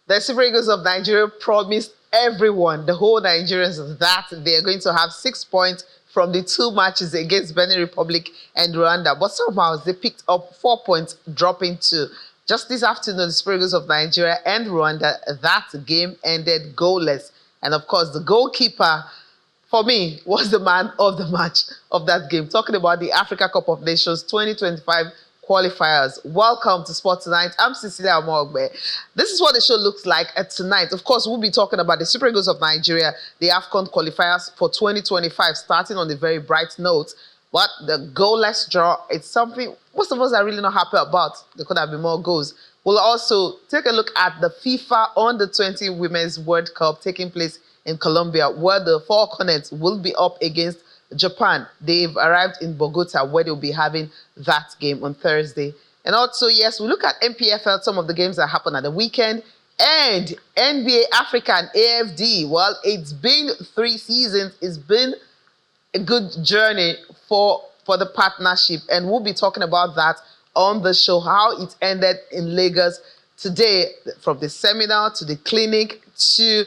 The Super Eagles of Nigeria promised everyone, the whole Nigerians, that they are going to have 6 points from the 2 matches against Benin Republic and Rwanda. But somehow they picked up 4 points, dropping 2. Just this afternoon, the Super Eagles of Nigeria and Rwanda, that game ended goalless. And of course, the goalkeeper, for me, was the man of the match of that game. Talking about the Africa Cup of Nations 2025 qualifiers. Welcome to Sport Tonight. I'm Cecilia Amogbe. This is what the show looks like tonight. Of course, we'll be talking about the Super Eagles of Nigeria, the AFCON qualifiers for 2025, starting on a very bright note. But the goalless draw, it's something most of us are really not happy about. There could have been more goals. We'll also take a look at the FIFA Under-20 Women's World Cup taking place in Colombia, where the Falconets will be up against Japan. They've arrived in Bogota, where they'll be having that game on Thursday. And also, yes, we look at MPFL, some of the games that happened at the weekend, and NBA Africa and AFD. Well, it's been 3 seasons. It's been a good journey for the partnership, and we'll be talking about that on the show, how it ended in Lagos today, from the seminar to the clinic to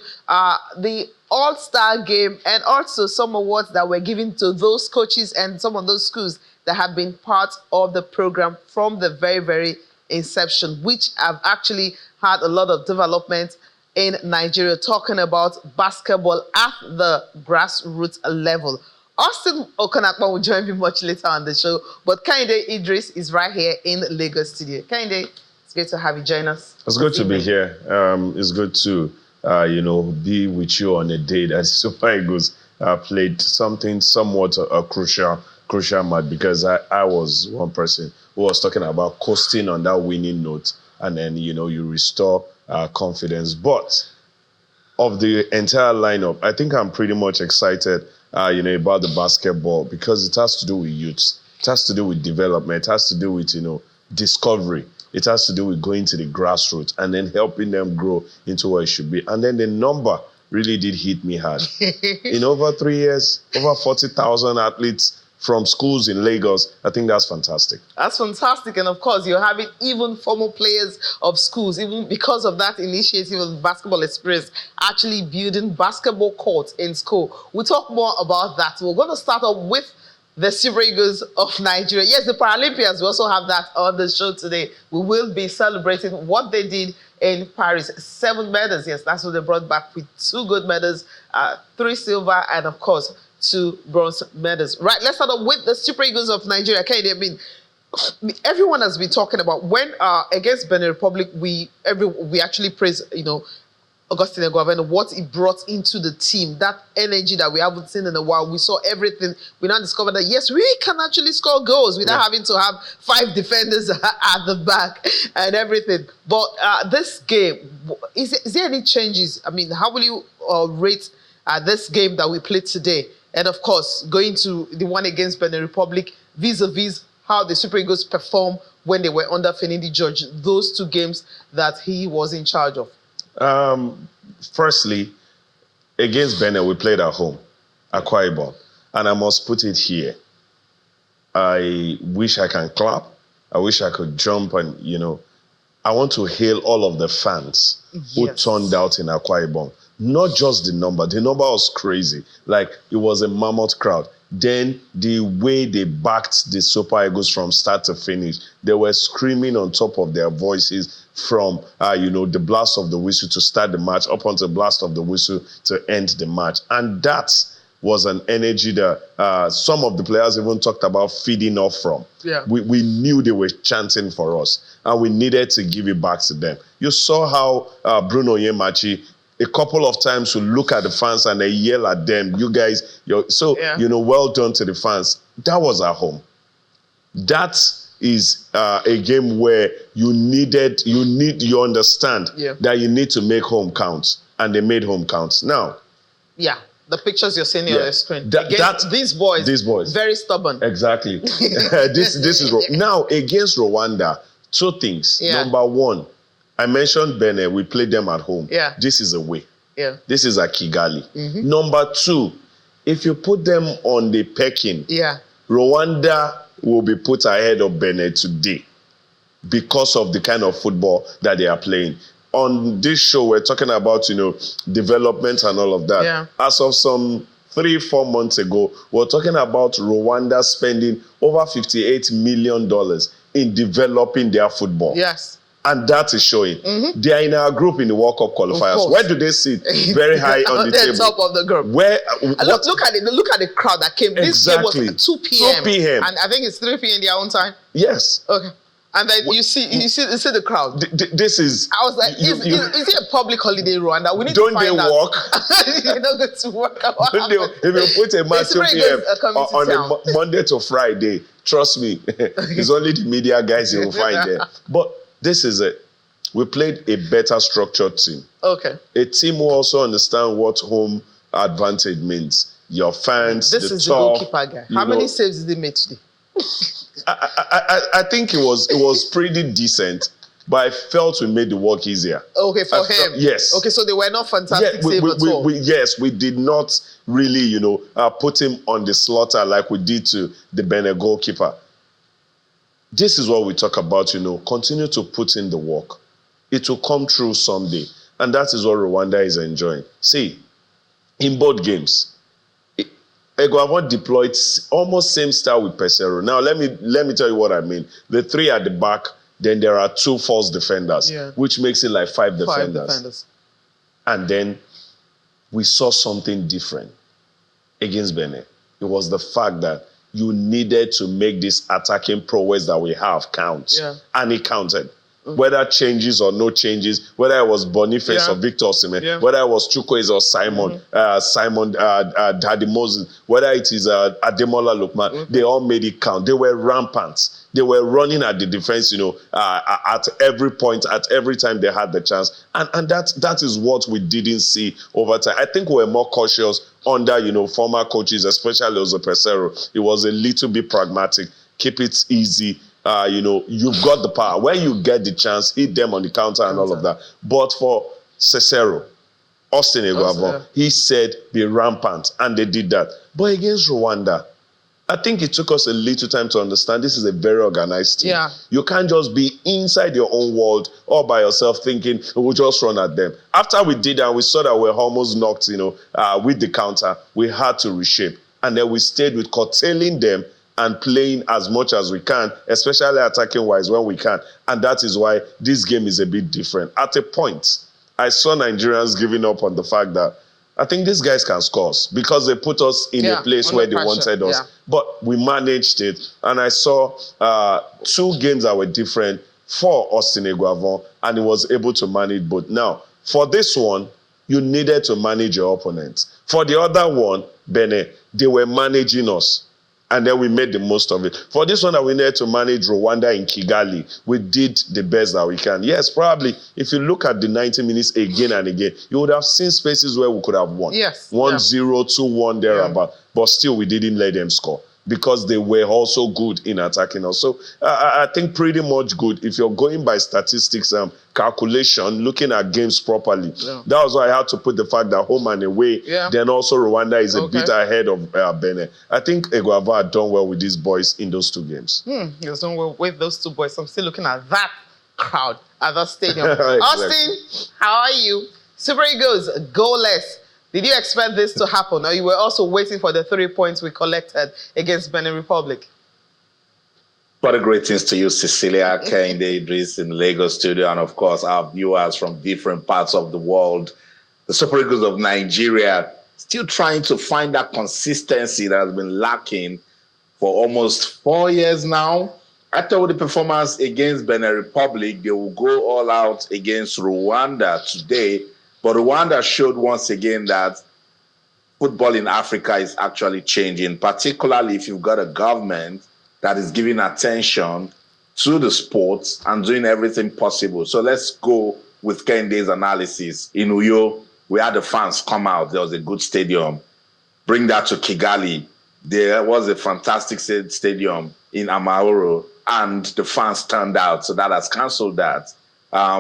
the All-Star game, and also some awards that were given to those coaches and some of those schools that have been part of the program from the very, very inception, which have actually had a lot of development in Nigeria, talking about basketball at the grassroots level. Austin Okonakpa will join me much later on the show, but Kehinde Idris is right here in Lagos studio. Kehinde, it's great to have you join us. It's good to be here. It's good to be with you on a day that Super Eagles played something somewhat a crucial match, because I was one person who was talking about coasting on that winning note, and then you restore confidence. But of the entire lineup, I think I'm pretty much excited about the basketball, because it has to do with youth, it has to do with development, it has to do with discovery. It has to do with going to the grassroots and then helping them grow into what it should be. And then the number really did hit me hard. In over 3 years, over 40,000 athletes from schools in Lagos. I think that's fantastic. That's fantastic. And of course, you're having even former players of schools, even because of that initiative of Basketball Experience, actually building basketball courts in school. We'll talk more about that. We're going to start off with the Super Eagles of Nigeria. Yes, the Paralympics, we also have that on the show today. We will be celebrating what they did in Paris. 7 medals, yes, that's what they brought back, with 2 gold medals, 3 silver, and of course, 2 bronze medals. Right, let's start off with the Super Eagles of Nigeria. Okay, I mean, everyone has been talking about when against Benin Republic, we actually praise, Augustine Eguavoen, what he brought into the team, that energy that we haven't seen in a while. We saw everything. We now discovered that, yes, we can actually score goals without having to have 5 defenders at the back and everything. But this game, is there any changes? I mean, how will you rate this game that we played today? And of course, going to the one against Benin Republic, vis-a-vis how the Super Eagles performed when they were under Finidi George, those 2 games that he was in charge of. Firstly, against Benin, we played at home, Akwa Ibom, and I must put it here. I wish I can clap. I wish I could jump, and I want to hail all of the fans who turned out in Akwa Ibom. Not just the number was crazy. Like, it was a mammoth crowd. Then the way they backed the Super Eagles from start to finish, they were screaming on top of their voices from, the blast of the whistle to start the match up until the blast of the whistle to end the match. And that was an energy that some of the players even talked about feeding off from. Yeah. We knew they were chanting for us, and we needed to give it back to them. You saw how Bruno Yemachi, a couple of times, to look at the fans and they yell at them, you guys, well done to the fans. That was at home. That is a game where you understand that you need to make home count, and they made home count. Now, the pictures you're seeing on the screen. These boys, very stubborn. Exactly. this is now against Rwanda. 2 things. Number 1, I mentioned Benin. We played them at home. This is away. This is at Kigali. Number 2, if you put them on the pecking, Rwanda will be put ahead of Benin today because of the kind of football that they are playing. on this show, we're talking about, development and all of that. Yeah. As of some 3-4 months ago, we're talking about Rwanda spending over $58 million in developing their football. Yes. And that is showing. They are in our group in the World Cup qualifiers. Where do they sit? Very high on the table. Top of the group. Where? Look at the crowd that came. Exactly. This game was 2 p.m. 2 p.m. And I think it's 3 p.m. in their own time. Yes. Okay. And then you see the crowd. This is. I was like, is it a public holiday in Rwanda? We need to find out. Don't They're not going to work. Don't they work? If you put a match 2 p.m. on a Monday to Friday, trust me, it's only the media guys you will find there. But this is it. We played a better structured team. Okay. A team who also understand what home advantage means. Your fans, this is the goalkeeper guy. How many saves did he make today? I think it was pretty decent, but I felt we made the work easier. Okay, for him. Yes. Okay, so they were not fantastic saves at all. Yes, we did not really, put him on the slaughter like we did to the Benin goalkeeper. This is what we talk about, continue to put in the work. It will come true someday. And that is what Rwanda is enjoying. See, in both games, Eguavon deployed almost same style with Pesero. Now, let me tell you what I mean. The 3 at the back, then there are 2 false defenders, which makes it like 5 defenders. And then we saw something different against Benin. It was the fact that you needed to make this attacking prowess that we have count. Yeah. And it counted. Whether changes or no changes, whether it was Boniface or Victor Osimhen, whether it was Chukwueze or Simon Daddy Moses, whether it is Ademola Lookman, they all made it count. They were rampant. They were running at the defense, at every point, at every time they had the chance. And that is what we didn't see over time. I think we were more cautious under, former coaches, especially Jose Pesero. It was a little bit pragmatic. Keep it easy. You've got the power. When you get the chance, hit them on the counter and all of that. But for Cicero, Austin Eguavon, he said be rampant, and they did that. But against Rwanda, I think it took us a little time to understand this is a very organized team. Yeah. You can't just be inside your own world all by yourself thinking we'll just run at them. After we did that, we saw that we're almost knocked, with the counter. We had to reshape. And then we stayed with curtailing them and playing as much as we can, especially attacking-wise when we can. And that is why this game is a bit different. At a point, I saw Nigerians giving up on the fact that I think these guys can score us because they put us in a place where they wanted us. Yeah. But we managed it. And I saw 2 games that were different for Austin Eguavon, and he was able to manage both. Now, for this one, you needed to manage your opponent. For the other one, Benin, they were managing us. And then we made the most of it. For this one that we needed to manage Rwanda in Kigali, we did the best that we can. Yes, probably, if you look at the 90 minutes again and again, you would have seen spaces where we could have won. Yes. 1-0, 2-1, thereabout. But still, we didn't let them score because they were also good in attacking us. So I think pretty much good. If you're going by statistics, calculation, looking at games properly, that was why I had to put the fact that home and away, then also Rwanda is a bit ahead of Benin. I think Eguavon had done well with these boys in those 2 games. He has done well with those 2 boys. I'm still looking at that crowd at that stadium. Exactly. Austin, how are you? Super Eagles, goalless. Did you expect this to happen, or you were also waiting for the 3 points we collected against Benin Republic? What a greetings to you, Cecilia, Kehinde Idris in the Lagos studio, and of course our viewers from different parts of the world. The Super Eagles of Nigeria still trying to find that consistency that has been lacking for almost 4 years now. After the performance against Benin Republic, they will go all out against Rwanda today. But Rwanda showed once again that football in Africa is actually changing, particularly if you've got a government that is giving attention to the sports and doing everything possible. So let's go with Kehinde's analysis. In Uyo, we had the fans come out. There was a good stadium. Bring that to Kigali. There was a fantastic stadium in Amaoro, and the fans turned out. So that has cancelled that.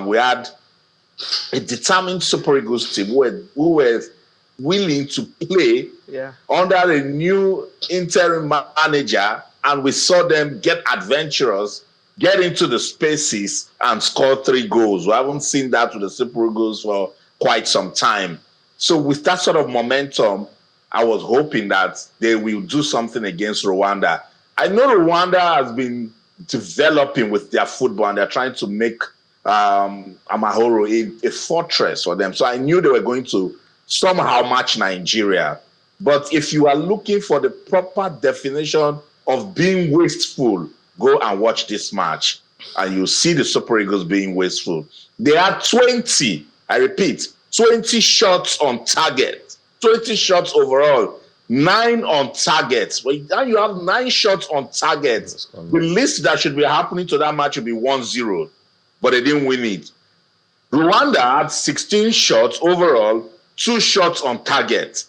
We had a determined Super Eagles team who were willing to play under a new interim manager, and we saw them get adventurous get into the spaces and score 3 goals. We haven't seen that with the Super Eagles for quite some time. So with that sort of momentum, I was hoping that they will do something against Rwanda. I know Rwanda has been developing with their football, and they're trying to make Amahoro a fortress for them. So I knew they were going to somehow match Nigeria. But if you are looking for the proper definition of being wasteful, go and watch this match, and you'll see the Super Eagles being wasteful. They had 20, I repeat, 20 shots on target, 20 shots overall, 9 on target. Well, now you have 9 shots on target. The least that should be happening to that match would be 1-0, but they didn't win it. Rwanda had 16 shots overall, 2 shots on target.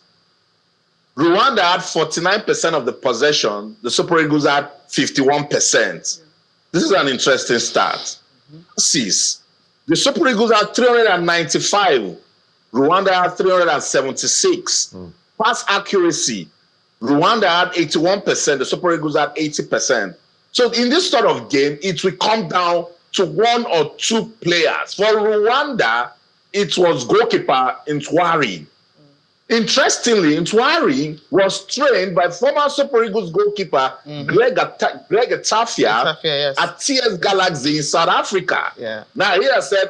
Rwanda had 49% of the possession. The Super Eagles had 51%. This is an interesting stat. Passes. The Super Eagles had 395. Rwanda had 376. Pass accuracy. Rwanda had 81%. The Super Eagles had 80%. So in this sort of game, it will come down to 1 or 2 players. For Rwanda, it was goalkeeper Ntwari. Interestingly, Ntwari was trained by former Super Eagles goalkeeper Greg Atafia Yes. at TS Galaxy in South Africa. Yeah. Now he has said,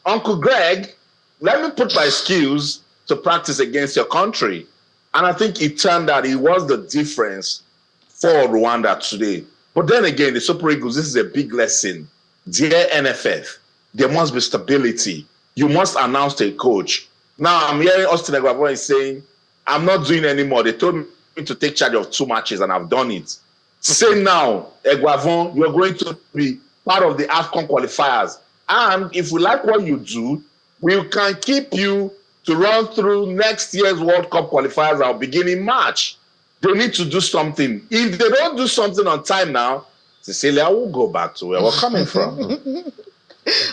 Uncle Greg, let me put my skills to practice against your country. And I think it turned out it was the difference for Rwanda today. But then again, the Super Eagles, this is a big lesson. Dear NFF, there must be stability. You must announce to a coach. Now I'm hearing Austin Egwavon is saying, I'm not doing anymore. They told me to take charge of 2 matches and I've done it. Say now, Egwavon, you're going to be part of the AFCON qualifiers. And if we like what you do, we can keep you to run through next year's World Cup qualifiers that will begin in March. They need to do something. If they don't do something on time now, Cecilia will go back to where we're coming from.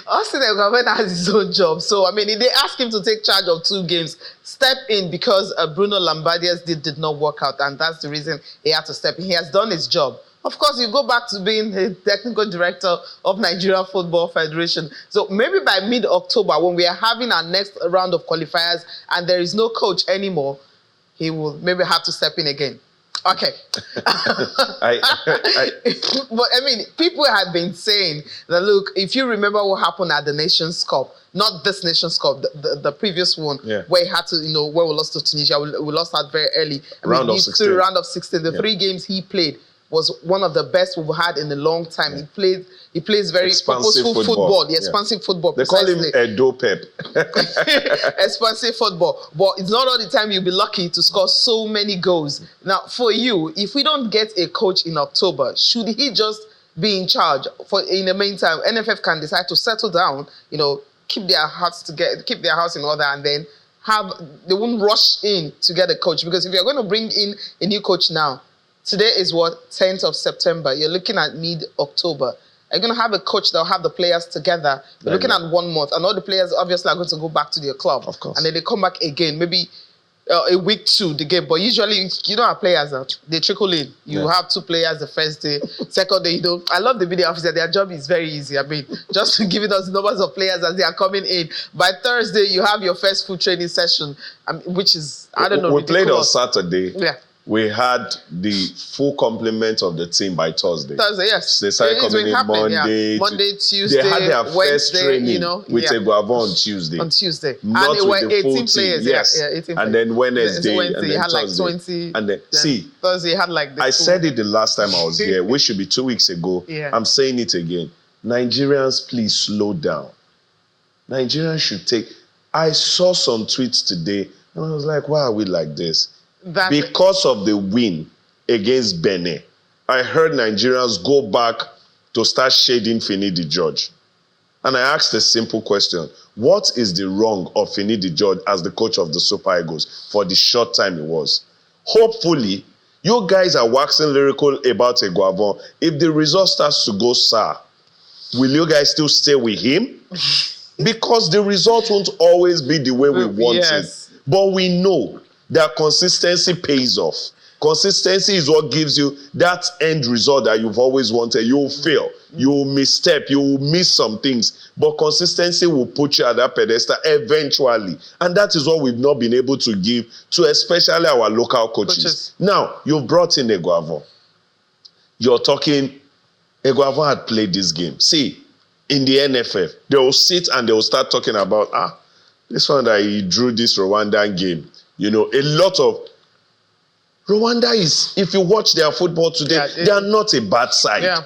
Austin Egwavon has his own job. So, I mean, if they ask him to take charge of 2 games, step in because Bruno Labbaedia's did not work out. And that's the reason he had to step in. He has done his job. Of course, you go back to being the technical director of Nigeria Football Federation. So maybe by mid-October, when we are having our next round of qualifiers and there is no coach anymore, he will maybe have to step in again. Okay. But I mean, people have been saying that, look, if you remember what happened at the Nations Cup, not this Nations Cup, the previous one, where he had to, where we lost to Tunisia, we lost that very early. Round of 16. Round of 16. The 3 games he played was one of the best we've had in a long time. He plays very purposeful football. The expansive football. They call him Edo Pep. Expansive football. But it's not all the time you'll be lucky to score so many goals. Now, for you, if we don't get a coach in October, should he just be in charge? In the meantime, NFF can decide to settle down, keep their hearts together, keep their house in order, and then they won't rush in to get a coach. Because if you're going to bring in a new coach now, today is 10th of September. You're looking at mid-October. Are you going to have a coach that will have the players together? You're looking at 1 month. And all the players obviously are going to go back to their club. Of course. And then they come back again, maybe a week to the game. But usually, you don't have players that they trickle in. You have 2 players the first day. Second day, I love the video officer. Their job is very easy. I mean, just giving us numbers of players as they are coming in. By Thursday, you have your first full training session, which is, I don't know, We ridiculous. played on Saturday. Yeah. We had the full complement of the team by Thursday. Thursday, yes. They started coming in Monday. Monday, Tuesday, They had their Wednesday, first training with Egwavon on Tuesday. On Tuesday. Not and there with were the 18 full players. team. Yes. 18 and players. then Wednesday, and then you had like Thursday. 20. And then, see, Thursday, you had like the I said it the last time I was here, which should be 2 weeks ago. I'm saying it again. Nigerians, please slow down. Nigerians should take... I saw some tweets today, and I was like, why are we like this? Because of the win against Benin, I heard Nigerians go back to start shading Finidi George. And I asked a simple question. What is the wrong of Finidi George as the coach of the Super Eagles for the short time he was? Hopefully, you guys are waxing lyrical about Egwavon. If the result starts to go sour, will you guys still stay with him? Because the result won't always be the way we want it. But we know that consistency pays off. Consistency is what gives you that end result that you've always wanted. You'll fail, you'll misstep, you'll miss some things, but consistency will put you at that pedestal eventually. And that is what we've not been able to give to especially our local coaches. Now, you've brought in Eguavoen. You're talking, Eguavoen had played this game. See, in the NFF, they will sit and they will start talking about, this one that he drew this Rwandan game. You know, a lot of Rwanda is, if you watch their football today, they are not a bad side. Yeah.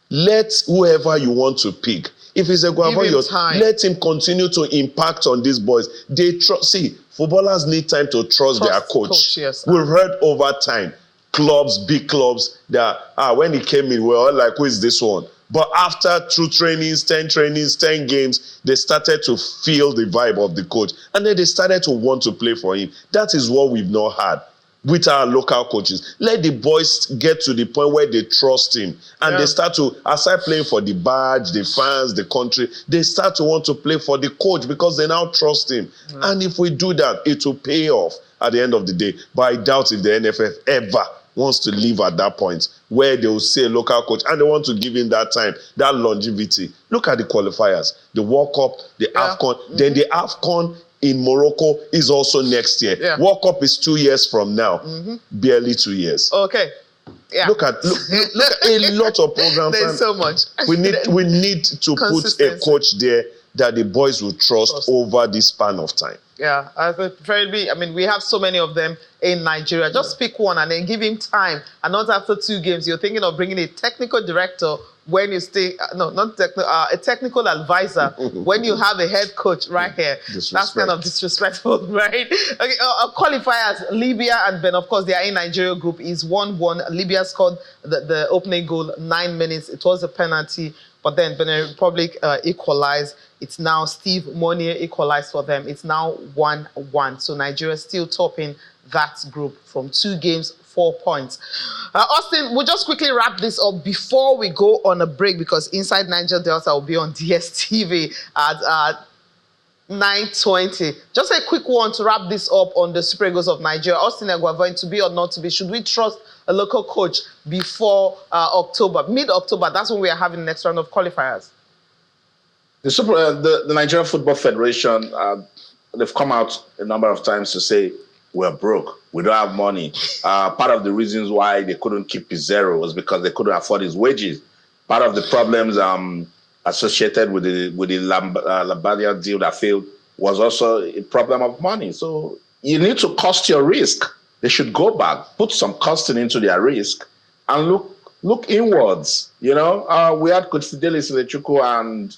Let whoever you want to pick. If it's Eguavoen, let him continue to impact on these boys. They trust. See, footballers need time to trust their coach. Yes. We've heard over time, clubs, big clubs, that when he came in, we were all like, who is this one? But after 2 trainings, 10 games, they started to feel the vibe of the coach. And then they started to want to play for him. That is what we've not had with our local coaches. Let the boys get to the point where they trust him. And they start to, aside playing for the badge, the fans, the country, they start to want to play for the coach because they now trust him. And if we do that, it will pay off at the end of the day. But I doubt if the NFF ever wants to live at that point where they will say a local coach and they want to give him that time, that longevity. Look at the qualifiers, the World Cup, the AFCON, then the AFCON in Morocco is also next year. World Cup is 2 years from now, barely 2 years. Okay. Yeah. Look at a lot of programs. There's so much. We need to put a coach there that the boys will trust over this span of time. Yeah, I mean, we have so many of them in Nigeria. Just pick one and then give him time. And not after 2 games, you're thinking of bringing a technical director when you stay, a technical advisor when you have a head coach right here. That's kind of disrespectful, right? Okay, qualifiers, Libya and Benin, of course, they are in Nigeria group, is 1-1. Libya scored the opening goal, 9 minutes. It was a penalty, but then Benin Republic equalized. It's now Steve Monier equalized for them. It's now 1-1. So Nigeria still topping that group from 2 games, 4 points. Austin, we'll just quickly wrap this up before we go on a break because Inside Niger Delta will be on DSTV at 9:20. Just a quick one to wrap this up on the Super Eagles of Nigeria. Austin Eguavoen, to be or not to be, should we trust a local coach before October, mid-October? That's when we are having the next round of qualifiers. The Nigerian Football Federation, they've come out a number of times to say, we're broke, we don't have money. Part of the reasons why they couldn't keep Pizarro was because they couldn't afford his wages. Part of the problems associated with the Labadia deal that failed was also a problem of money. So you need to cost your risk. They should go back, put some costing into their risk, and look inwards. You know, we had Coach Fidelis Lechukwu and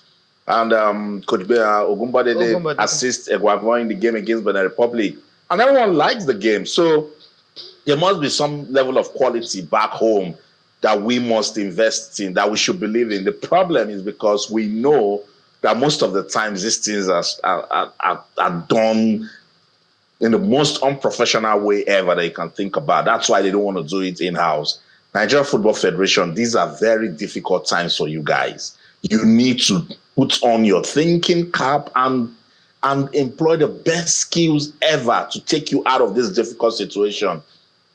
Coach Ogumbade assist Eguavoen in the game against Benin Republic. And everyone likes the game. So there must be some level of quality back home that we must invest in, that we should believe in. The problem is because we know that most of the times these things are done in the most unprofessional way ever that you can think about. That's why they don't want to do it in-house. Nigeria Football Federation, these are very difficult times for you guys. You need to put on your thinking cap and employ the best skills ever to take you out of this difficult situation.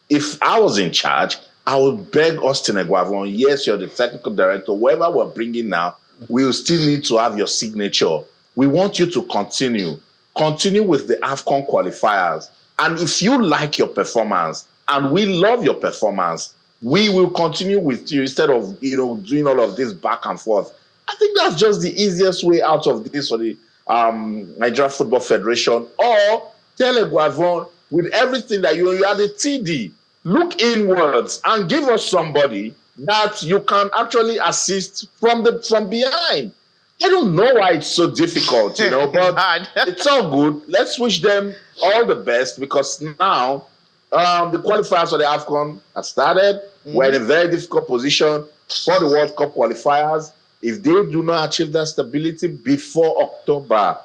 If I was in charge, I would beg Austin Eguavoen, yes, you're the technical director, whoever we're bringing now, we'll still need to have your signature. We want you to continue with the AFCON qualifiers. And if you like your performance, and we love your performance, we will continue with you instead of doing all of this back and forth. I think that's just the easiest way out of this for the Nigeria Football Federation. Or tell Eguavoen, with everything that you are the TD, look inwards and give us somebody that you can actually assist from behind. I don't know why it's so difficult, but it's all good. Let's wish them all the best because now the qualifiers for the AFCON have started. We're in a very difficult position for the World Cup qualifiers. If they do not achieve that stability before October,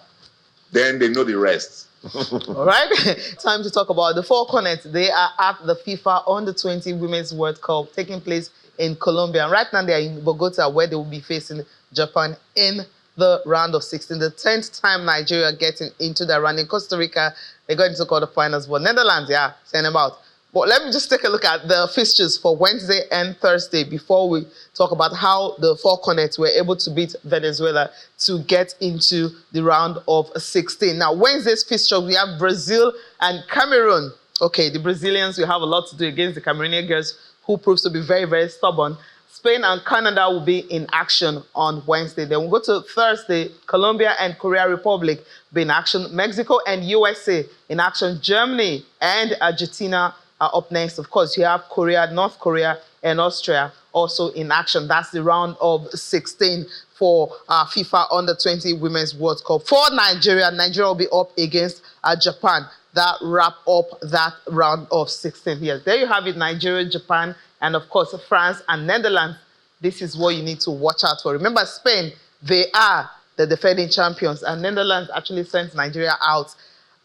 then they know the rest. All right. Time to talk about the Falconets. They are at the FIFA Under-20 Women's World Cup taking place in Colombia. And right now they are in Bogota where they will be facing Japan in the round of 16. The 10th time Nigeria getting into the round. In Costa Rica, they got into quarterfinals. But Netherlands, send them out. But let me just take a look at the fixtures for Wednesday and Thursday before we talk about how the Falconets were able to beat Venezuela to get into the round of 16. Now, Wednesday's fixture, we have Brazil and Cameroon. Okay, the Brazilians will have a lot to do against the Cameroonian girls, who proves to be very, very stubborn. Spain and Canada will be in action on Wednesday. Then we'll go to Thursday. Colombia and Korea Republic will be in action. Mexico and USA in action. Germany and Argentina are up next. Of course, you have Korea, North Korea, and Austria also in action. That's the round of 16 for FIFA Under-20 Women's World Cup. For Nigeria, Nigeria will be up against Japan. That wrap up that round of 16. Yes, there you have it, Nigeria, Japan, and of course, France and Netherlands. This is what you need to watch out for. Remember, Spain, they are the defending champions, and Netherlands actually sent Nigeria out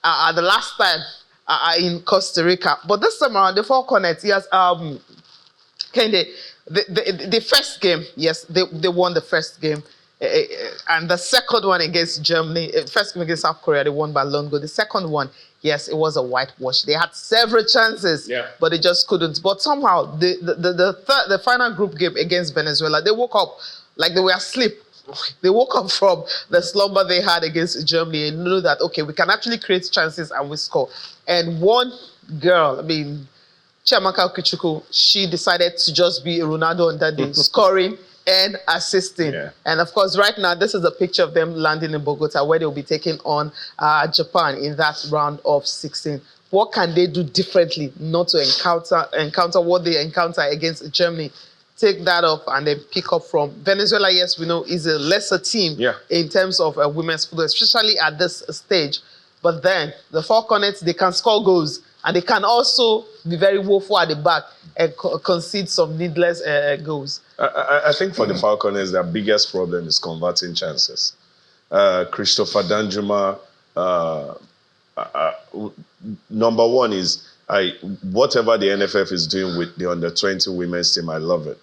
the last time in Costa Rica. But this time around, the Falconets, yes, the first game, yes, they won the first game. And the second one against Germany, first game against South Korea, they won by lone goal. The second one, yes, it was a whitewash. They had several chances, but they just couldn't. But somehow, the final group game against Venezuela, they woke up like they were asleep. They woke up from the slumber they had against Germany and knew that, okay, we can actually create chances and we score. And one girl, Chiamaka Okuchukwu, she decided to just be Ronaldo on that day, scoring and assisting. And of course, right now, this is a picture of them landing in Bogota, where they'll be taking on Japan in that round of 16. What can they do differently not to encounter what they encounter against Germany? Take that up and then pick up from Venezuela. Yes, we know is a lesser team in terms of women's football, especially at this stage. But then the Falconets, they can score goals. And they can also be very woeful at the back and concede some needless goals. I think for the Falconets, their biggest problem is converting chances. Christopher Danjuma, number one is, whatever the NFF is doing with the under-20 women's team, I love it.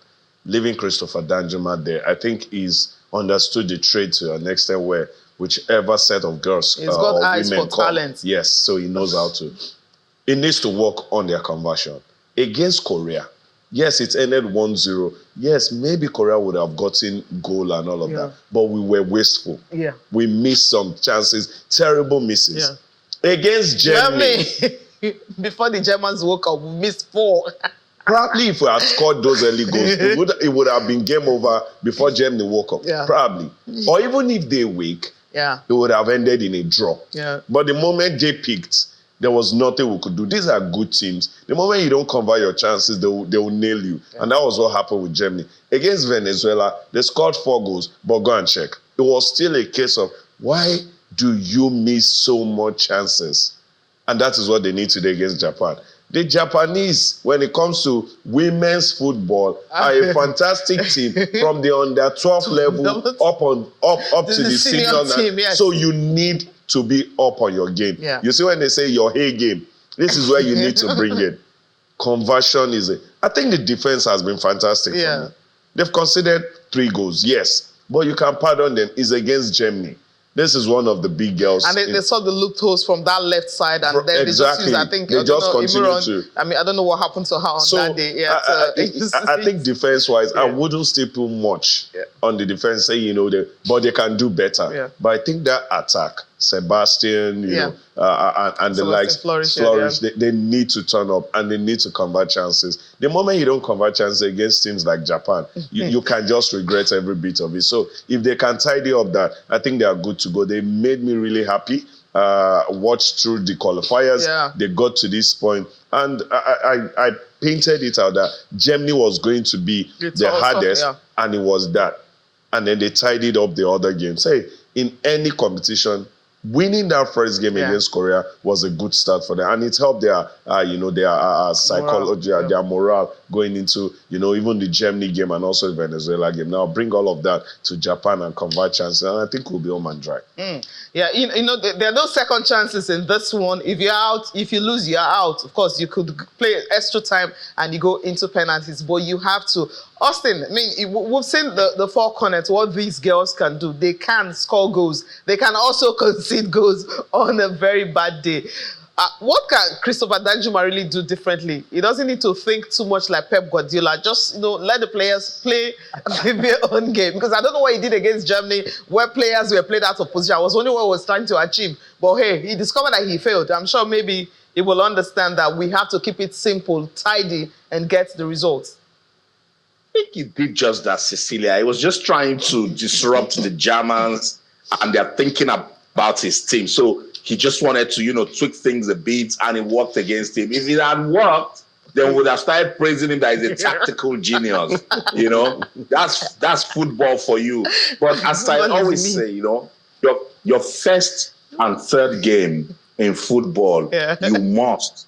Leaving Christopher Danjuma there, I think he's understood the trade to an extent where whichever set of girls he's got or eyes women for talent. Yes, so he knows how to. It needs to work on their conversion. Against Korea, yes, it ended 1-0. Yes, maybe Korea would have gotten goal and all of that, but we were wasteful. We missed some chances, terrible misses. Against Germany. Before the Germans woke up, we missed 4. Probably if we had scored those early goals, it would have been game over before Germany woke up. Probably. Or even if they wake, it would have ended in a draw. But the moment they picked, there was nothing we could do. These are good teams. The moment you don't convert your chances, they will nail you. And that was what happened with Germany. Against Venezuela, they scored 4 goals, but go and check. It was still a case of, why do you miss so much chances? And that is what they need to do against Japan. The Japanese, when it comes to women's football, are a fantastic team from the under 12 level up to the senior team. So you need to be up on your game. You see, when they say your A game, this is where you need to bring it. Conversion is it. I think the defense has been fantastic. For me. They've conceded 3 goals, yes, but you can pardon them. It's against Germany. This is one of the big girls. And they saw the loopholes from that left side, and then they just used, I think, I don't know what happened to her on that day. I think defense-wise, I wouldn't still put much on the defense, say, but they can do better. But I think that attack, Sebastian, and the likes, Flourish, they need to turn up and they need to convert chances. The moment you don't convert chances against teams like Japan, you can just regret every bit of it. So if they can tidy up that, I think they are good to go. They made me really happy. Watched through the qualifiers. They got to this point, and I painted it out that Germany was going to be the hardest, and it was that. And then they tidied up the other games. Hey, in any competition, winning that first game against Korea was a good start for them, and it helped their, their psychology, their morale going into, even the Germany game and also the Venezuela game. Now bring all of that to Japan and convert chances, and I think we'll be home and dry. Yeah, there are no second chances in this one. If you're out, if you lose, you're out. Of course, you could play extra time and you go into penalties, but you have to. Austin, we've seen the Falconets, what these girls can do. They can score goals. They can also concede goals on a very bad day. What can Christopher Danjuma really do differently? He doesn't need to think too much like Pep Guardiola. Just, let the players play their own game. Because I don't know what he did against Germany, where players were played out of position. I was wondering what he was trying to achieve. But hey, he discovered that he failed. I'm sure maybe he will understand that we have to keep it simple, tidy, and get the results. I think he did just that, Cecilia. He was just trying to disrupt the Germans and they're thinking about his team. So he just wanted to, tweak things a bit, and it worked against him. If it had worked, then we would have started praising him that he's a tactical genius. That's football for you. But as I always say, your first and third game in football, you must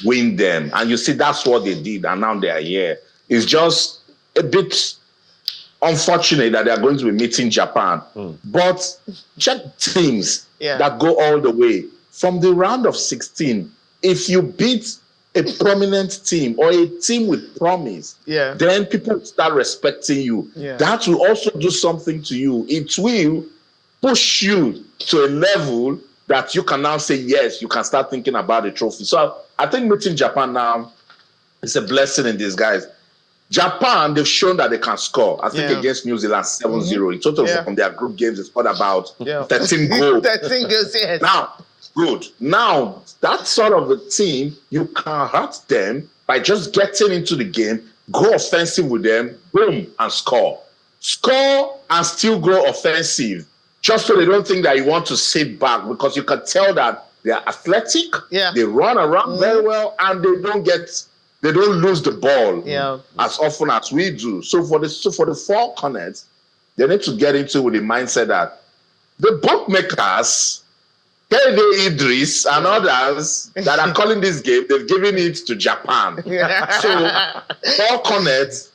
win them. And you see, that's what they did, and now they are here. It's just a bit unfortunate that they are going to be meeting Japan. But check teams that go all the way. From the round of 16, if you beat a prominent team or a team with promise, then people start respecting you. That will also do something to you. It will push you to a level that you can now say, yes, you can start thinking about the trophy. So I think meeting Japan now is a blessing in disguise. Japan, they've shown that they can score. I think against New Zealand, 7-0. In total, from their group games, they scored about 13 goals. 13 goals, yes. Now, good. Now, that sort of a team, you can hurt them by just getting into the game, go offensive with them, boom, and score. Score and still go offensive, just so they don't think that you want to sit back, because you can tell that they are athletic, they run around very well, and they don't lose the ball as often as we do. So for the Falconets, they need to get into with the mindset that the bookmakers, Kennedy Idris and others that are calling this game, they've given it to Japan. So Falconets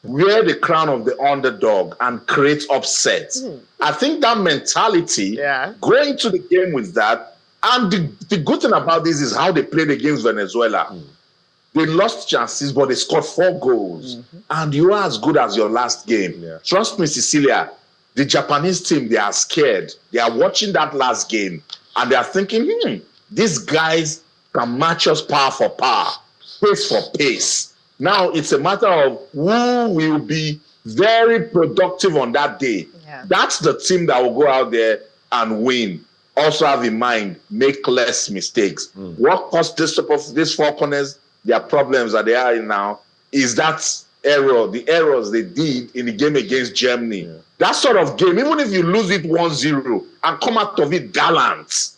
wear the crown of the underdog and create upset. I think that mentality, going to the game with that, and the good thing about this is how they played against Venezuela. They lost chances, but they scored 4 goals. And you are as good as your last game. Trust me, Cecilia, the Japanese team, they are scared. They are watching that last game, and they are thinking, these guys can match us power for power, pace for pace. Now, it's a matter of who will be very productive on that day. That's the team that will go out there and win. Also have in mind, make less mistakes. What caused this Falconers their problems that they are in now is that the errors they did in the game against Germany. That sort of game, even if you lose it 1-0 and come out of it gallant,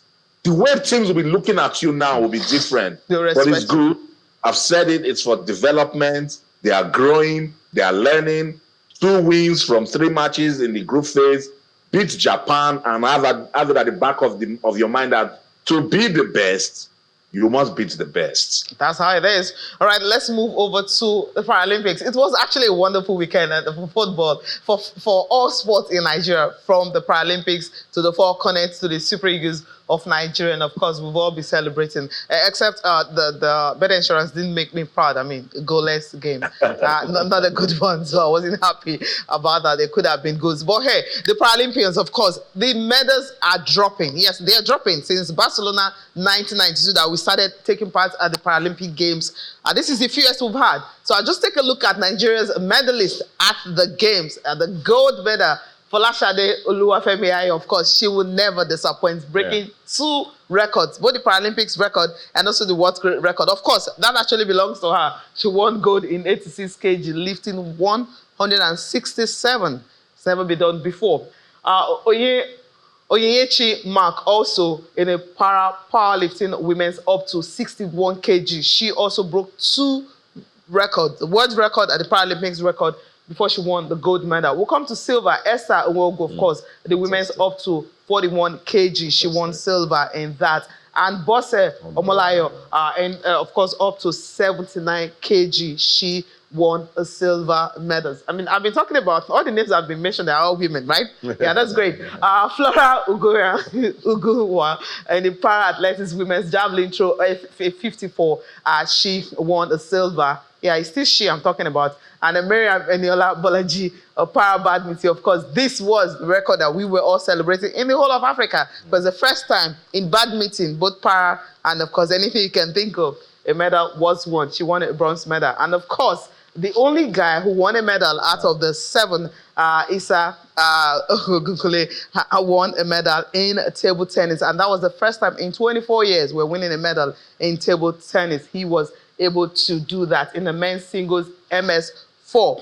the way teams will be looking at you now will be different. But it's good. I've said it, it's for development. They are growing, they are learning. 2 wins from 3 matches in the group phase. Beat Japan, and have it at the back of your mind that to be the best, you must beat the best. That's how it is. All right, let's move over to the Paralympics. It was actually a wonderful weekend for football, for all sports in Nigeria, from the Paralympics to the Falconets to the Super Eagles of Nigeria, and of course we'll all be celebrating. Except the bet insurance didn't make me proud. I mean, a goalless game, not a good one, so I wasn't happy about that. There could have been goals, but hey, the Paralympians, of course, the medals are dropping. Yes, they are dropping since Barcelona 1992 that we started taking part at the Paralympic Games. This is the fewest we've had. So I'll just take a look at Nigeria's medalists at the Games. The gold medal, Folashade Oluwafemi, of course, she will never disappoint, breaking 2 records, both the Paralympics record and also the world record. Of course, that actually belongs to her. She won gold in 86 kg, lifting 167. It's never been done before. Onyechi Mark also in a powerlifting women's up to 61 kg. She also broke 2 records, the world record and the Paralympics record, before she won the gold medal. We'll come to silver. Esther Nwogo, of course, the women's up to 41 kg. She won silver in that. And Bose Omolayo, of course, up to 79 kg. She won a silver medal. I mean, I've been talking about all the names I've been mentioned, they're all women, right? Yeah, that's great. Flora Uguwa in the para athletics women's javelin throw 54, she won a silver Yeah, it's still she I'm talking about. And Miriam Eniola Bolaji of para badminton. Of course, this was the record that we were all celebrating in the whole of Africa. It was the first time in badminton, both para and, of course, anything you can think of, a medal was won. She won a bronze medal. And, of course, the only guy who won a medal out of the 7, Issa Gukule, won a medal in table tennis. And that was the first time in 24 years we're winning a medal in table tennis. He was able to do that in the men's singles MS4.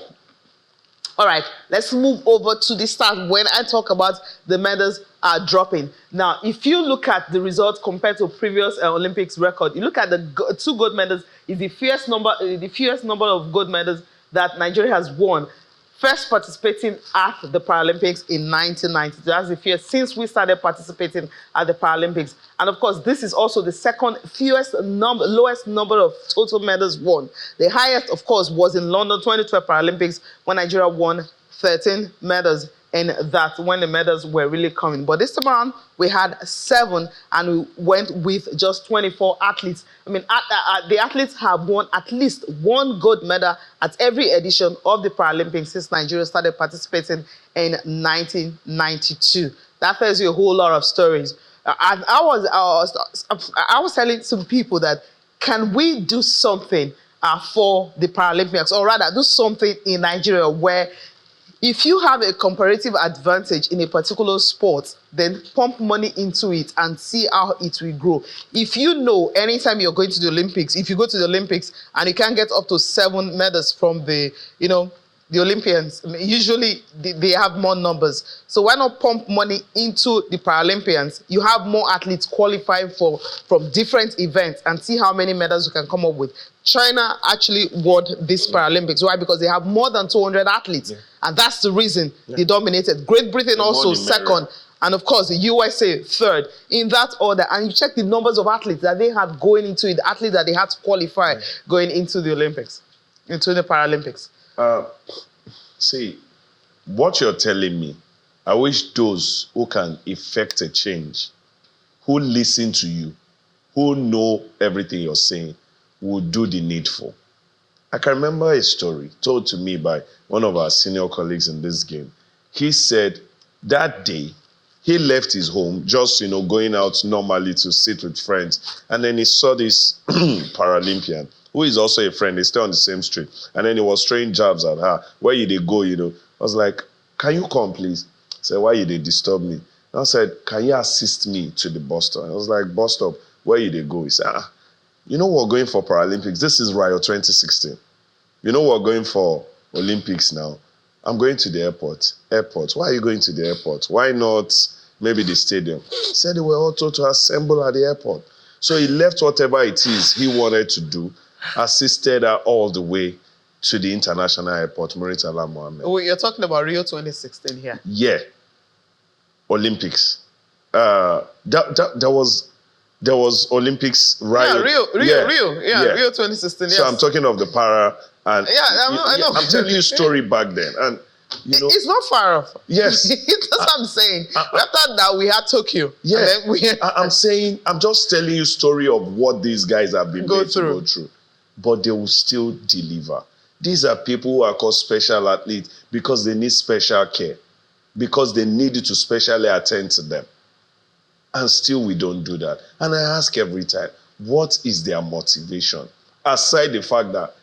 All right, let's move over to the start when I talk about the medals are dropping. Now, if you look at the results compared to previous Olympics record, you look at the 2 gold medals is the fewest number of gold medals that Nigeria has won. First participating at the Paralympics in 1992. That's the fewest since we started participating at the Paralympics. And of course, this is also the second lowest number of total medals won. The highest, of course, was in London 2012 Paralympics when Nigeria won 13 medals in that, when the medals were really coming. But this time around, we had 7 and we went with just 24 athletes. I mean, the athletes have won at least 1 gold medal at every edition of the Paralympics since Nigeria started participating in 1992. That tells you a whole lot of stories. I was telling some people that, can we do something for the Paralympics, or rather do something in Nigeria where if you have a comparative advantage in a particular sport, then pump money into it and see how it will grow. If you know anytime you're going to the Olympics, if you go to the Olympics and you can't get up to 7 medals from the Olympians, usually they have more numbers. So why not pump money into the Paralympians? You have more athletes qualifying from different events and see how many medals you can come up with. China actually won this Paralympics. Why? Because they have more than 200 athletes. Yeah. And that's the reason they dominated. Great Britain also second. And of course, the USA third in that order. And you check the numbers of athletes that they had going into it, the athletes that they had to qualify going into the Olympics, into the Paralympics. See, what you're telling me, I wish those who can effect a change, who listen to you, who know everything you're saying, would do the needful. I can remember a story told to me by one of our senior colleagues in this game. He said that day he left his home, just going out normally to sit with friends, and then he saw this Paralympian who is also a friend. They stay on the same street, and then he was throwing jabs at her. Where you they go? I was like, "Can you come, please?" I said, "Why you they disturb me?" And I said, "Can you assist me to the bus stop?" I was like, "Bus stop? Where you they go?" He said, we're going for Paralympics. This is Rio 2016. We're going for Olympics now. I'm going to the airport. Airport. Why are you going to the airport? Why not maybe the stadium? He said they were all told to assemble at the airport. So he left whatever it is he wanted to do, assisted her all the way to the international airport, Muritala Mohammed. Oh, you're talking about Rio 2016 here? Yeah. Olympics. There was Olympics, Rio. Yeah, Rio 2016. Yes. So I'm talking of the para, and I know. I'm telling you a story back then, and it's not far off. Yes, that's what I'm saying. After that, we had Tokyo. Yeah, I'm just telling you a story of what these guys have been made to go through, but they will still deliver. These are people who are called special athletes because they need special care, because they need you to specially attend to them. And still we don't do that. And I ask every time, what is their motivation? Aside the fact that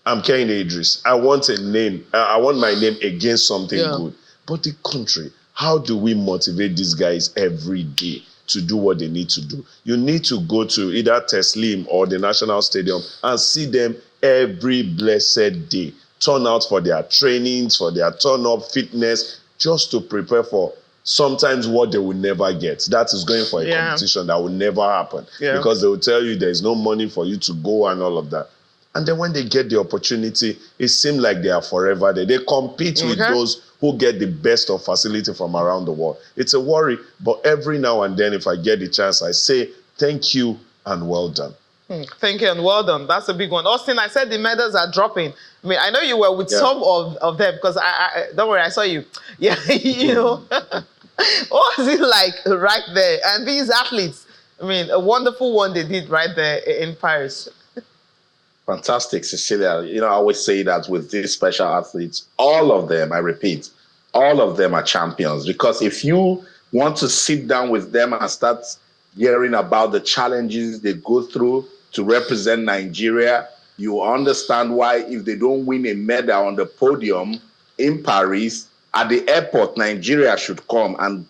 I'm Kehinde Idris, I want a name, I want my name against something good. But the country, how do we motivate these guys every day to do what they need to do? You need to go to either Teslim or the National Stadium and see them every blessed day. Turn out for their trainings, for their turn-up fitness, just to prepare for sometimes what they will never get. That is going for a competition that will never happen. Yeah. Because they will tell you there's no money for you to go and all of that. And then when they get the opportunity, it seems like they are forever there. They compete with those who get the best of facility from around the world. It's a worry, but every now and then if I get the chance, I say thank you and well done. Thank you and well done. That's a big one. Austin, I said the medals are dropping. I mean, I know you were with some of them because I don't worry, I saw you. Yeah, what was it like right there? And these athletes, I mean, a wonderful one they did right there in Paris. Fantastic, Cecilia. You know, I always say that with these special athletes, all of them, I repeat, all of them are champions. Because if you want to sit down with them and start hearing about the challenges they go through to represent Nigeria, you understand why if they don't win a medal on the podium in Paris, at the airport, Nigeria should come and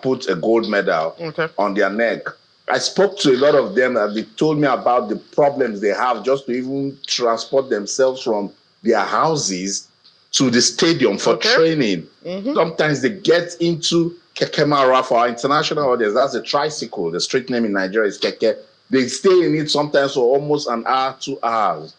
put a gold medal on their neck. I spoke to a lot of them and they told me about the problems they have just to even transport themselves from their houses to the stadium for training. Sometimes they get into Keke Mara for our international audience. That's a tricycle. The street name in Nigeria is Keke. They stay in it sometimes for almost an hour, 2 hours.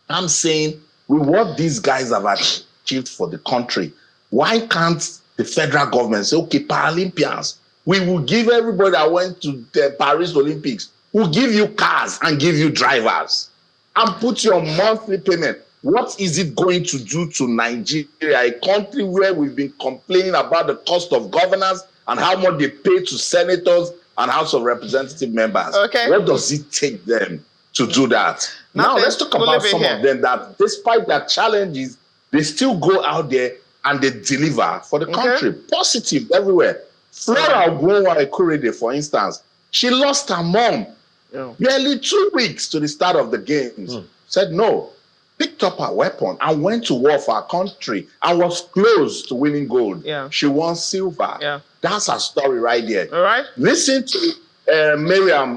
I'm saying, with what these guys have achieved for the country, why can't the federal government say, okay, Paralympians, we will give everybody that went to the Paris Olympics, we'll give you cars and give you drivers and put your monthly payment. What is it going to do to Nigeria, a country where we've been complaining about the cost of governance and how much they pay to senators and House of Representative members? What does it take them to do that? Now let's talk about some of them that despite their challenges, they still go out there and they deliver for the country. Positive everywhere. Flora Ogunwa Ekurede, for instance, she lost her mom barely 2 weeks to the start of the games. Said no, picked up her weapon and went to war for her country and was close to winning gold. She won silver. That's her story right there. All right. Listen to Miriam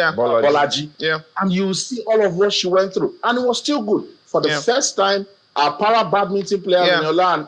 Bolaji. And you see all of what she went through. And it was still good. For the first time, our para badminton player Minola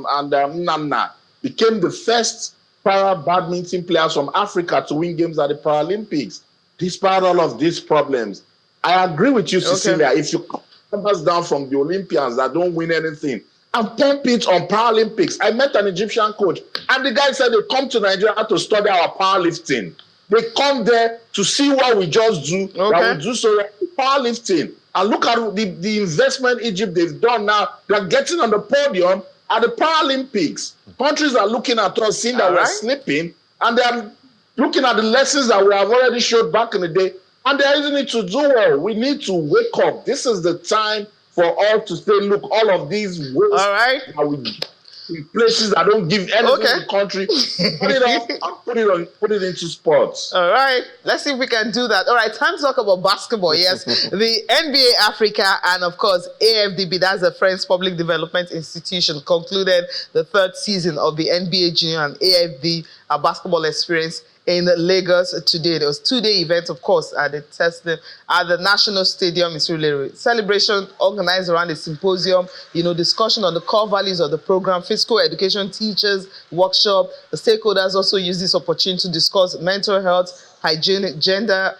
and Nnamna became the first para badminton players from Africa to win games at the Paralympics. Despite all of these problems, I agree with you, Cecilia. If you come us down from the Olympians that don't win anything and pump it on Paralympics. I met an Egyptian coach, and the guy said they come to Nigeria to study our powerlifting. They come there to see what we just do. That we do so powerlifting. And look at the investment Egypt they've done now. They're getting on the podium at the Paralympics. Countries are looking at us, seeing that we're slipping, and they're looking at the lessons that we have already showed back in the day, and they're using it to do well. We need to wake up. This is the time for all to say, look, all of these ways that we in places that don't give anything to the country, put it on and put it into sports. All right, let's see if we can do that. All right, time to talk about basketball. Yes, the NBA Africa and of course AFDB, that's the French Public Development Institution, concluded the third season of the NBA Junior and AFD basketball experience in Lagos today. There was 2-day event, of course, at the National Stadium in Surulere. Celebration organized around a symposium, discussion on the core values of the program, physical education, teachers, workshop. The stakeholders also used this opportunity to discuss mental health, hygiene, gender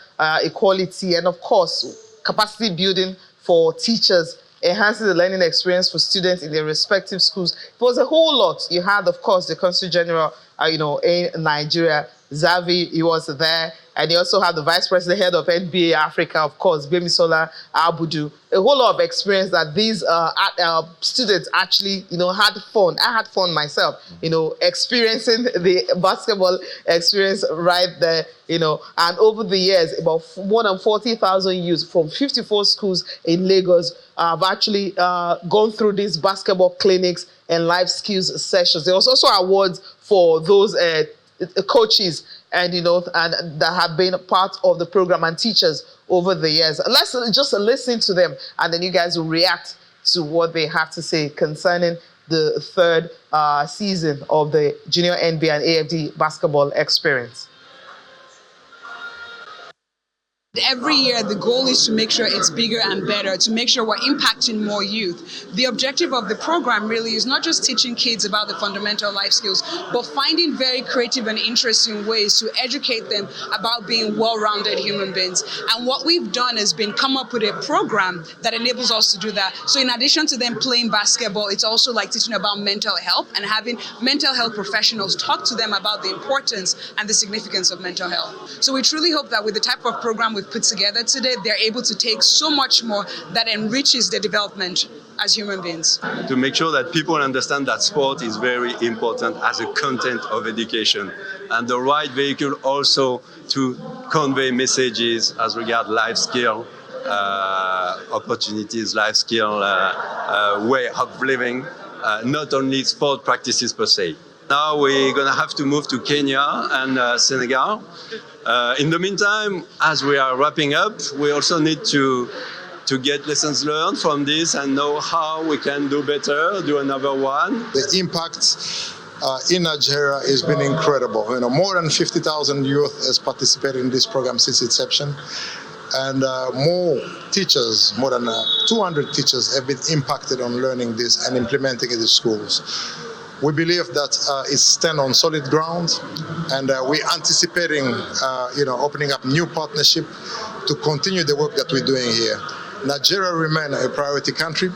equality, and of course, capacity building for teachers, enhancing the learning experience for students in their respective schools. It was a whole lot. You had, of course, the Consul General, in Nigeria, Xavi, he was there, and you also have the Vice President, head of NBA Africa, of course, Gbemisola Abudu. A whole lot of experience that these students actually, had fun. I had fun myself, experiencing the basketball experience right there, and over the years, about more than 40,000 youths from 54 schools in Lagos have actually gone through these basketball clinics and life skills sessions. There was also awards for those coaches and that have been part of the program and teachers over the years. Let's just listen to them, and then you guys will react to what they have to say concerning the third season of the Junior NBA and AFD basketball experience. Every year, the goal is to make sure it's bigger and better, to make sure we're impacting more youth. The objective of the program really is not just teaching kids about the fundamental life skills, but finding very creative and interesting ways to educate them about being well-rounded human beings. And what we've done has been come up with a program that enables us to do that. So in addition to them playing basketball, it's also like teaching about mental health and having mental health professionals talk to them about the importance and the significance of mental health. So we truly hope that with the type of program we've put together today, they're able to take so much more that enriches their development as human beings. To make sure that people understand that sport is very important as a content of education, and the right vehicle also to convey messages as regard life skill opportunities, life skill, way of living, not only sport practices per se. Now we're going to have to move to Kenya and Senegal. In the meantime, as we are wrapping up, we also need to get lessons learned from this and know how we can do better, do another one. The impact in Nigeria has been incredible. More than 50,000 youth has participated in this program since inception. And more teachers, more than 200 teachers have been impacted on learning this and implementing it in schools. We believe that it stands on solid ground, and we're anticipating, opening up new partnership to continue the work that we're doing here. Nigeria remains a priority country.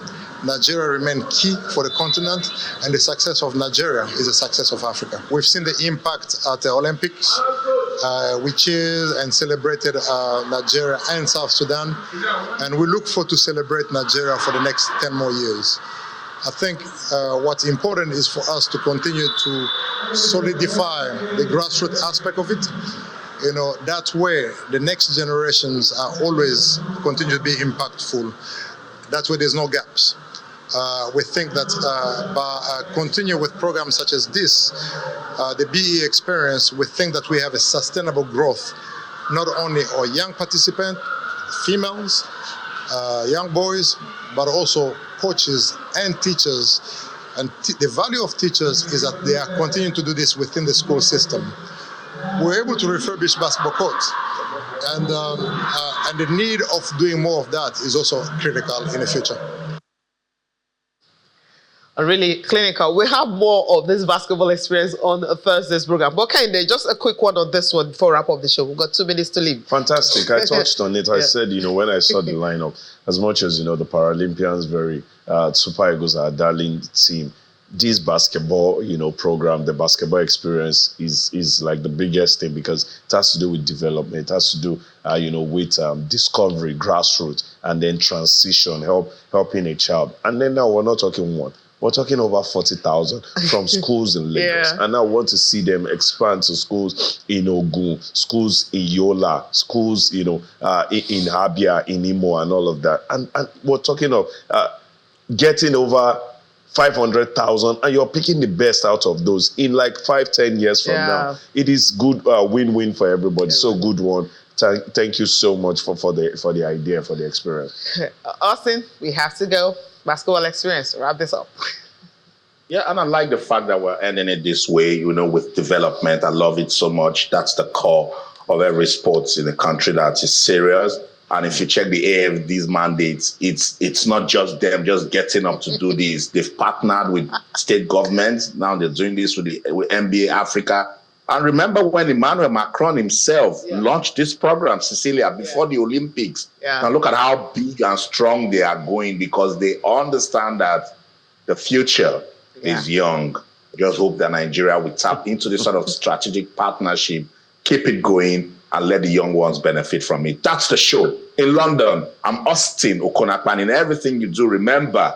Nigeria remains key for the continent, and the success of Nigeria is the success of Africa. We've seen the impact at the Olympics. We cheered and celebrated Nigeria and South Sudan, and we look forward to celebrate Nigeria for the next 10 more years. I think what's important is for us to continue to solidify the grassroots aspect of it. That way the next generations are always continue to be impactful. That way there's no gaps. We think that by continue with programs such as this, the BE experience, we think that we have a sustainable growth, not only our young participants, females, young boys, but also coaches and teachers. And the value of teachers is that they are continuing to do this within the school system. We're able to refurbish basketball courts, and the need of doing more of that is also critical in the future. Really clinical. We have more of this basketball experience on Thursday's program. But just a quick one on this one before we wrap up the show. We've got 2 minutes to leave. Fantastic. I touched on it. I said, when I saw the lineup, as much as, the Paralympians, Super Eagles are a darling team. This basketball, program, the basketball experience is like the biggest thing, because it has to do with development. It has to do, with discovery, grassroots, and then transition, helping a child. And then now we're not talking one. We're talking over 40,000 from schools in Lagos. And I want to see them expand to schools in Ogun, schools in Yola, schools, in Abia, in Imo, and all of that. And we're talking of getting over 500,000, and you're picking the best out of those in like 5-10 years from now. It is good win-win for everybody. So good one. Thank you so much for the idea, for the experience. Austin, we have to go. Basketball experience. Wrap this up. Yeah, and I like the fact that we're ending it this way, with development. I love it so much. That's the core of every sport in the country that is serious. And if you check the AFD's mandates, it's not just them just getting up to do this. They've partnered with state governments. Now they're doing this with NBA Africa. And remember when Emmanuel Macron himself launched this program, Cecilia, before the Olympics. Now look at how big and strong they are going, because they understand that the future is young. Just hope that Nigeria will tap into this sort of strategic partnership, keep it going, and let the young ones benefit from it. That's the show. In London, I'm Austin Okonakpan. In everything you do, remember,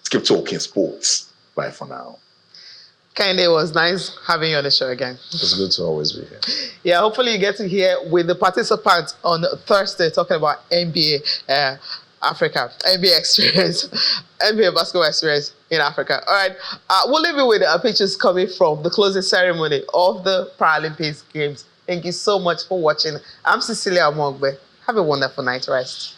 keep talking sports. Bye for now. It was nice having you on the show again. It's good to always be here. Yeah, hopefully you get to hear with the participants on Thursday talking about NBA Africa, NBA experience, NBA basketball experience in Africa. All right, we'll leave you with pictures coming from the closing ceremony of the Paralympics Games. Thank you so much for watching. I'm Cecilia Amogbe. Have a wonderful night rest.